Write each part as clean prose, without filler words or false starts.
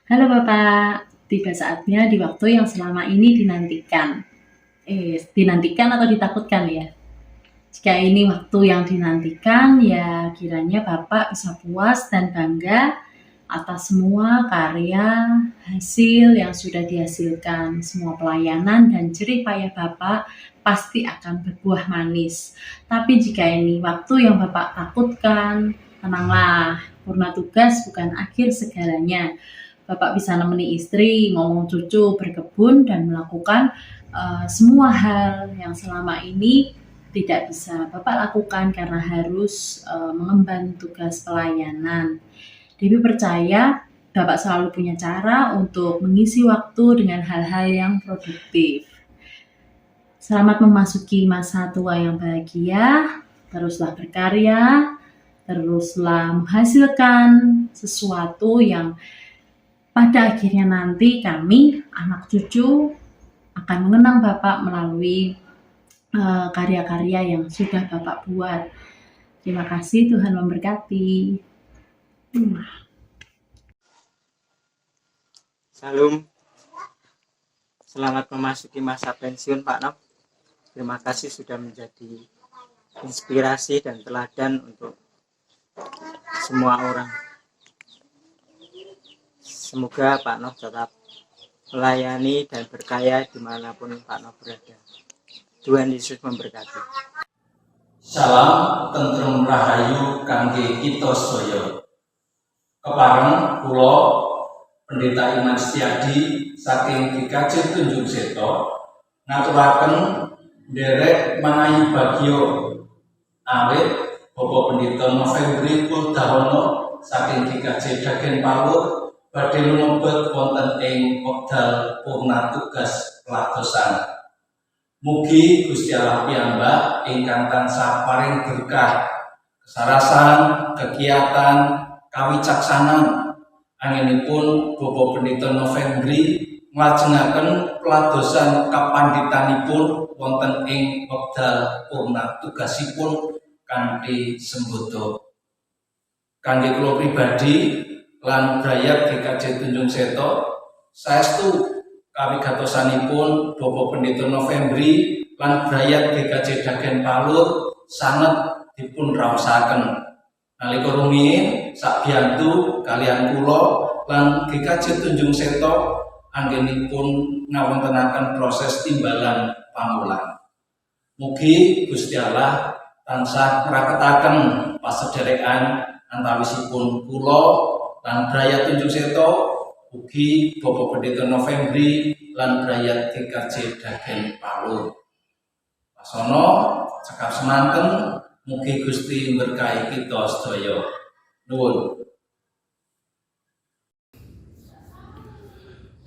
Halo Bapak, tiba saatnya di waktu yang selama ini dinantikan. Dinantikan atau ditakutkan ya? Jika ini waktu yang dinantikan, ya kiranya Bapak bisa puas dan bangga atas semua karya, hasil yang sudah dihasilkan. Semua pelayanan dan jerih payah Bapak pasti akan berbuah manis. Tapi jika ini waktu yang Bapak takutkan, tenanglah, purna tugas bukan akhir segalanya. Bapak bisa nemeni istri, ngomong cucu, berkebun, dan melakukan semua hal yang selama ini tidak bisa Bapak lakukan karena harus mengemban tugas pelayanan. Dewi percaya Bapak selalu punya cara untuk mengisi waktu dengan hal-hal yang produktif. Selamat memasuki masa tua yang bahagia, teruslah berkarya, teruslah menghasilkan sesuatu yang pada akhirnya nanti kami, anak cucu, akan mengenang Bapak melalui karya-karya yang sudah Bapak buat. Terima kasih, Tuhan memberkati. Salam, selamat memasuki masa pensiun Pak Nop. Terima kasih sudah menjadi inspirasi dan teladan untuk semua orang. Semoga Pak Nop tetap melayani dan berkaya dimanapun Pak Nop berada. Tuhan Yesus memberkati. Salam tentrem rahayu kangge kita sedaya. Kepareng kula Pendeta Iman Setiadi saking GKJ Tunjung Seto ngaturaken nderek manahi bagya awit Bapak Pendeta Novembri Kuldahono saking GKJ Dagen Palur badhe lumebet wonten ing wekdal purna tugas peladosan. Mugi Gusti Allah piyambak ingkang tansah paring berkah, kesarasan, kegiatan, kawicaksanan anginipun Bapak Pendeta Novembri nglajengaken peladosan kapanditanipun wonten ing wekdal purna tugasipun kanthi sembodo. Kangge kula pribadi lan brayat GKJ Tunjung Seto saestu kawigatosanipun Bapak Pendeta Novembri lan brayat GKJ Dagen Palur sanget dipun raosaken. Nalika rumiyin sakbiyantu kaliyan kula lan GKJ Tunjung Seto anggenipun ngawontenaken proses timbalan pamulan. Mugi Gusti Allah tansah ngraketaken pasederekan antawisipun kula lan brayat Tunjung Seto ugi Bapak Pendeta Novembri lan brayat GKJ Dagen Palur. Pasono cekap semanten mugi Gusti berkahi kita sedaya. Nuwun.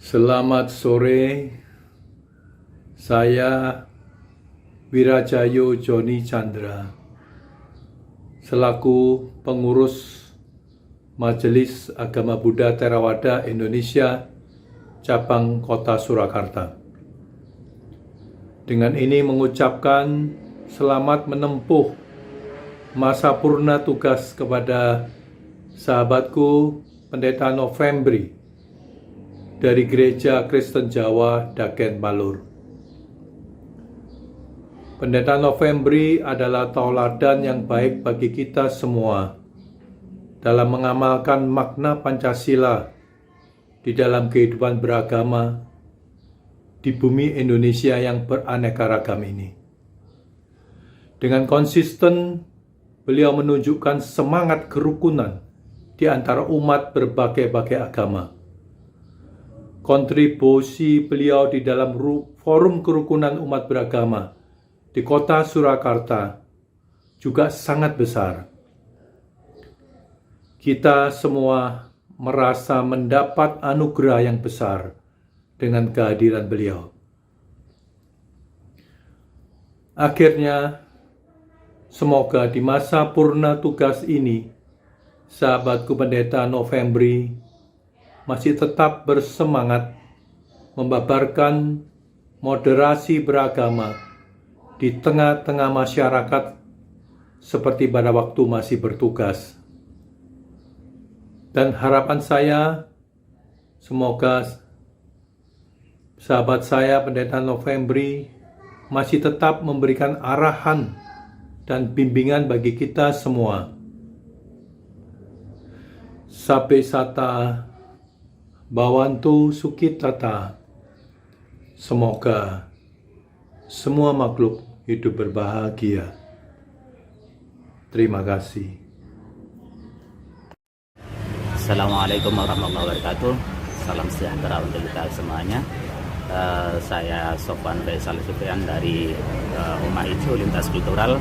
Selamat sore. Saya Wirajayo Joni Chandra selaku pengurus Majelis Agama Buddha Theravada Indonesia cabang Kota Surakarta. Dengan ini mengucapkan selamat menempuh masa purna tugas kepada sahabatku Pendeta Novembri dari Gereja Kristen Jawa Dagen Palur. Pendeta Novembri adalah tauladan yang baik bagi kita semua dalam mengamalkan makna Pancasila di dalam kehidupan beragama di bumi Indonesia yang beraneka ragam ini. Dengan konsisten, beliau menunjukkan semangat kerukunan di antara umat berbagai-bagai agama. Kontribusi beliau di dalam forum kerukunan umat beragama di Kota Surakarta juga sangat besar. Kita semua merasa mendapat anugerah yang besar dengan kehadiran beliau. Akhirnya, semoga di masa purna tugas ini, sahabatku Pendeta Novembri masih tetap bersemangat membabarkan moderasi beragama di tengah-tengah masyarakat seperti pada waktu masih bertugas. Dan harapan saya, Semoga sahabat saya Pendeta Novembri masih tetap memberikan arahan dan bimbingan bagi kita semua. Sape Sata Bawantu Sukitata. Semoga semua makhluk hidup berbahagia. Terima kasih. Assalamualaikum warahmatullahi wabarakatuh. Salam sejahtera untuk kita semuanya. Saya Sofwan Faisal Sufyan dari Umat Hijau Lintas Kultural.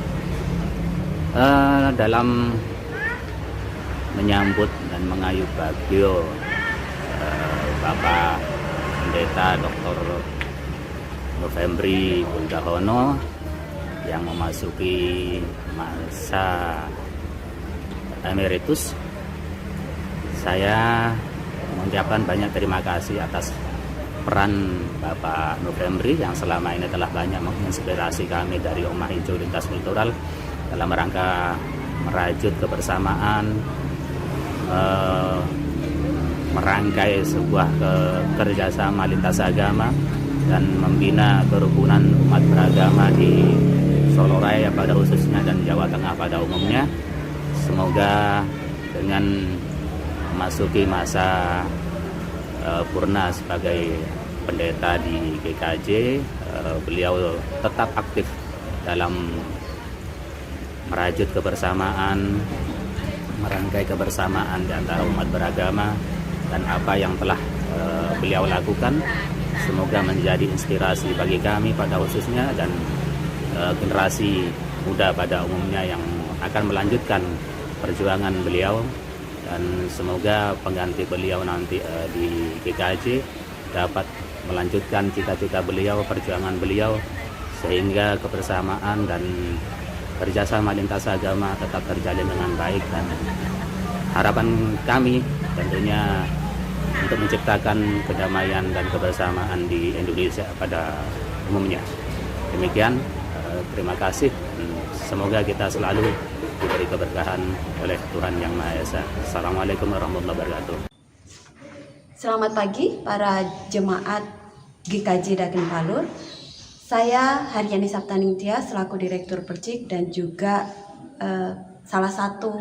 Dalam menyambut dan mengayuh bagio Bapak Pendeta Dr. Novembri Buldahono yang memasuki masa emeritus, saya mengucapkan banyak terima kasih atas peran Bapak Novembri yang selama ini telah banyak menginspirasi kami dari Umat Hijau Lintas Kultural dalam rangka merajut kebersamaan, merangkai sebuah kerjasama lintas agama dan membina kerukunan umat beragama di Solo Raya pada khususnya dan Jawa Tengah pada umumnya. Semoga dengan memasuki masa purna sebagai pendeta di GKJ, beliau tetap aktif dalam merajut kebersamaan, merangkai kebersamaan di antara umat beragama, dan apa yang telah beliau lakukan semoga menjadi inspirasi bagi kami pada khususnya dan generasi muda pada umumnya yang akan melanjutkan perjuangan beliau, dan semoga pengganti beliau nanti di GKJ dapat melanjutkan cita-cita beliau, perjuangan beliau, sehingga kebersamaan dan kerjasama lintas agama tetap terjalin dengan baik. Dan harapan kami tentunya untuk menciptakan kedamaian dan kebersamaan di Indonesia pada umumnya. Demikian, terima kasih. Semoga kita selalu diberi keberkahan oleh Tuhan Yang Maha Esa. Assalamualaikum warahmatullahi wabarakatuh. Selamat pagi para jemaat GKJ Dagen Palur. Saya Haryani Saptaningtya selaku Direktur Percik dan juga salah satu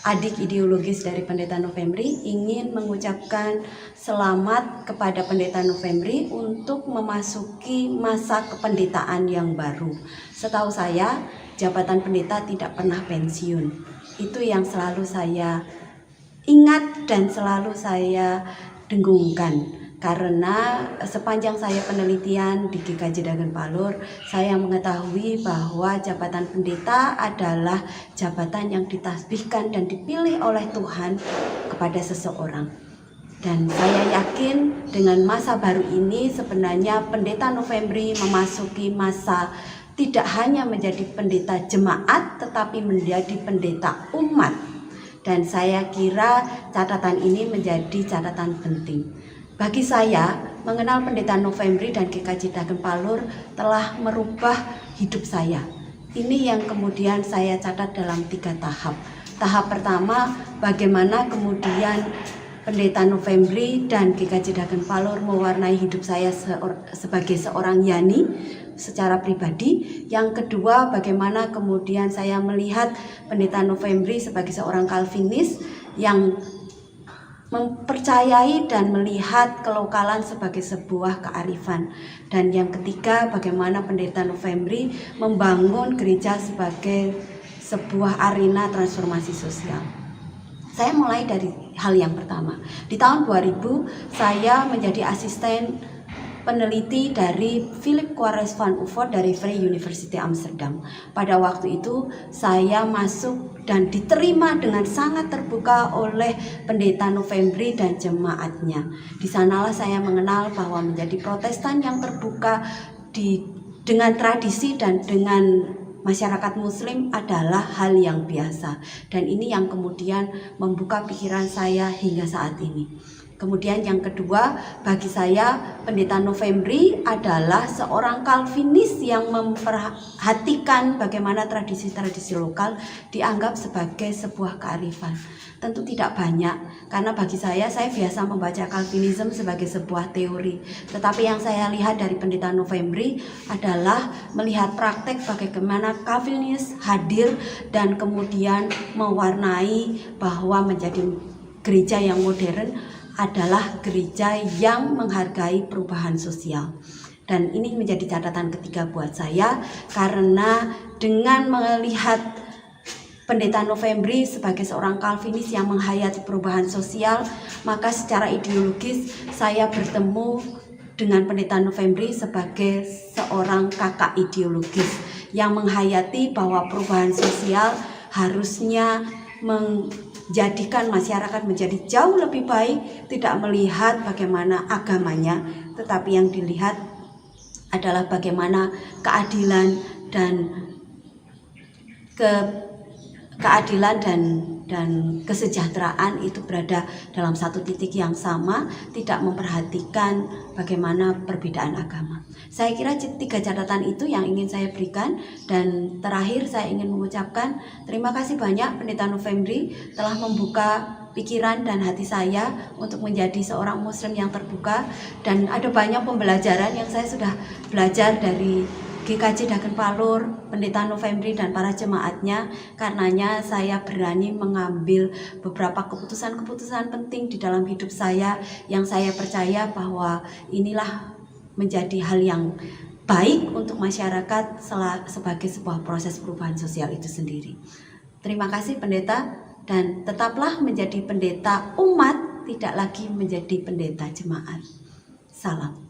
adik ideologis dari Pendeta Novembri ingin mengucapkan selamat kepada Pendeta Novembri untuk memasuki masa kependetaan yang baru. Setahu saya, jabatan pendeta tidak pernah pensiun. Itu yang selalu saya ingat dan selalu saya dengungkan. Karena sepanjang saya penelitian di GKJ Dagen Palur, saya mengetahui bahwa jabatan pendeta adalah jabatan yang ditasbihkan dan dipilih oleh Tuhan kepada seseorang. Dan saya yakin dengan masa baru ini sebenarnya Pendeta Novembri memasuki masa tidak hanya menjadi pendeta jemaat tetapi menjadi pendeta umat. Dan saya kira catatan ini menjadi catatan penting. Bagi saya, mengenal Pendeta Novembri dan GKJ Dagen Palur telah merubah hidup saya. Ini yang kemudian saya catat dalam 3 tahap. Tahap pertama, bagaimana kemudian Pendeta Novembri dan GKJ Dagen Palur mewarnai hidup saya sebagai seorang Yani secara pribadi. Yang kedua, bagaimana kemudian saya melihat Pendeta Novembri sebagai seorang Calvinis yang mempercayai dan melihat kelokalan sebagai sebuah kearifan. Dan yang ketiga, bagaimana Pendeta Novembri membangun gereja sebagai sebuah arena transformasi sosial. Saya mulai dari hal yang pertama. Di tahun 2000, saya menjadi asisten peneliti dari Philip Quares van Uffort dari Vrije University Amsterdam. Pada waktu itu saya masuk dan diterima dengan sangat terbuka oleh Pendeta Novembri dan jemaatnya. Di sanalah saya mengenal bahwa menjadi Protestan yang terbuka dengan tradisi dan dengan masyarakat Muslim adalah hal yang biasa. Dan ini yang kemudian membuka pikiran saya hingga saat ini. Kemudian yang kedua, bagi saya Pendeta Novembri adalah seorang Calvinis yang memperhatikan bagaimana tradisi-tradisi lokal dianggap sebagai sebuah kearifan. Tentu tidak banyak, karena bagi saya biasa membaca Calvinism sebagai sebuah teori. Tetapi yang saya lihat dari Pendeta Novembri adalah melihat praktek bagaimana Calvinis hadir dan kemudian mewarnai bahwa menjadi gereja yang modern adalah gereja yang menghargai perubahan sosial. Dan ini menjadi catatan ketiga buat saya, karena dengan melihat Pendeta Novembri sebagai seorang Calvinis yang menghayati perubahan sosial, maka secara ideologis saya bertemu dengan Pendeta Novembri sebagai seorang kakak ideologis yang menghayati bahwa perubahan sosial harusnya menjadikan masyarakat menjadi jauh lebih baik, tidak melihat bagaimana agamanya, tetapi yang dilihat adalah bagaimana keadilan dan kesejahteraan itu berada dalam satu titik yang sama, tidak memperhatikan bagaimana perbedaan agama. Saya kira 3 catatan itu yang ingin saya berikan, dan terakhir saya ingin mengucapkan terima kasih banyak Pendeta Novembri telah membuka pikiran dan hati saya untuk menjadi seorang Muslim yang terbuka, dan ada banyak pembelajaran yang saya sudah belajar dari GKJ Daken Palur, Pendeta Novembri dan para jemaatnya. Karenanya saya berani mengambil beberapa keputusan-keputusan penting di dalam hidup saya yang saya percaya bahwa inilah menjadi hal yang baik untuk masyarakat sebagai sebuah proses perubahan sosial itu sendiri. Terima kasih Pendeta, dan tetaplah menjadi pendeta umat, tidak lagi menjadi pendeta jemaat. Salam.